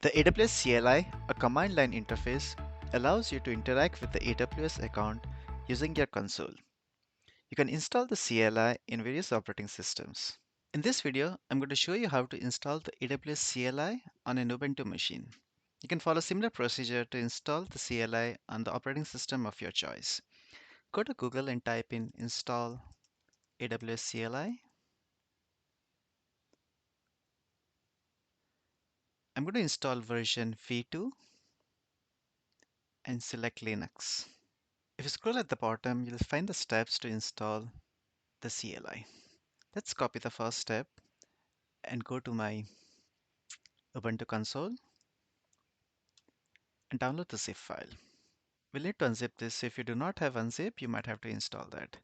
The AWS CLI, a command line interface, allows you to interact with the AWS account using your console. You can install the CLI in various operating systems. In this video, I'm going to show you how to install the AWS CLI on an Ubuntu machine. You can follow similar procedure to install the CLI on the operating system of your choice. Go to Google and type in install AWS CLI. I'm going to install version v2 and select Linux. If you scroll at the bottom, you'll find the steps to install the CLI. Let's copy the first step and go to my Ubuntu console and download the zip file. We'll need to unzip this. If you do not have unzip, you might have to install that.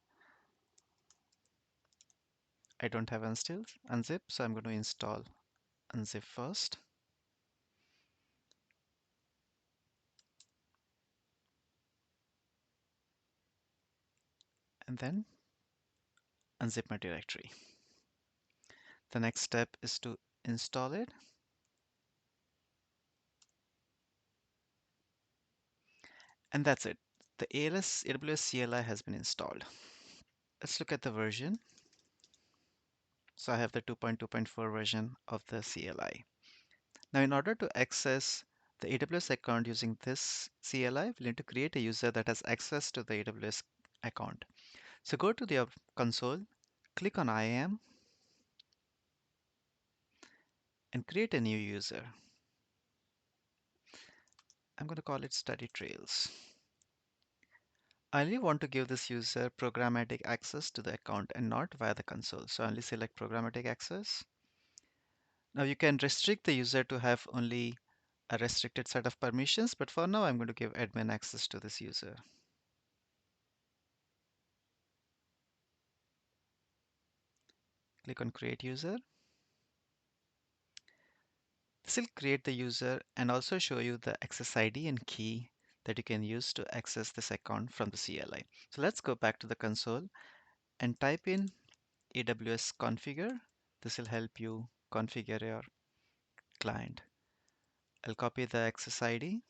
I don't have unzip, so I'm going to install unzip first. And then unzip my directory. The next step is to install it. And that's it. The AWS CLI has been installed. Let's look at the version. So I have the 2.2.4 version of the CLI. Now, in order to access the AWS account using this CLI, we need to create a user that has access to the AWS account. So go to the console, click on IAM, and create a new user. I'm going to call it Study Trails. I only want to give this user programmatic access to the account and not via the console. So only select programmatic access. Now you can restrict the user to have only a restricted set of permissions, but for now I'm going to give admin access to this user. Click on Create User. This will create the user and also show you the access ID and key that you can use to access this account from the CLI. So let's go back to the console and type in AWS Configure. This will help you configure your client. I'll copy the access ID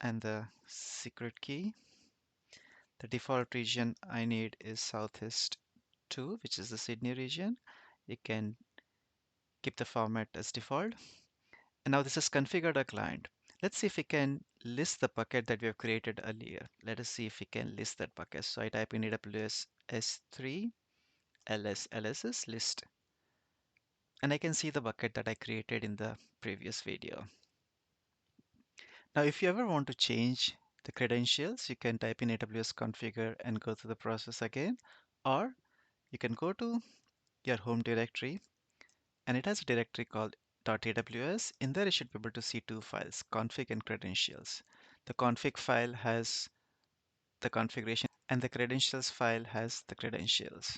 and the secret key. The default region I need is Southeast 2, which is the Sydney region. You can keep the format as default. And now this is configured a client. Let's see if we can list the bucket that we have created earlier. Let us see if we can list that bucket. So I type in AWS S3 LSS list. And I can see the bucket that I created in the previous video. Now, if you ever want to change the credentials, you can type in AWS configure and go through the process again, or you can go to your home directory and it has a directory called .aws. In there, you should be able to see two files, config and credentials. The config file has the configuration and the credentials file has the credentials.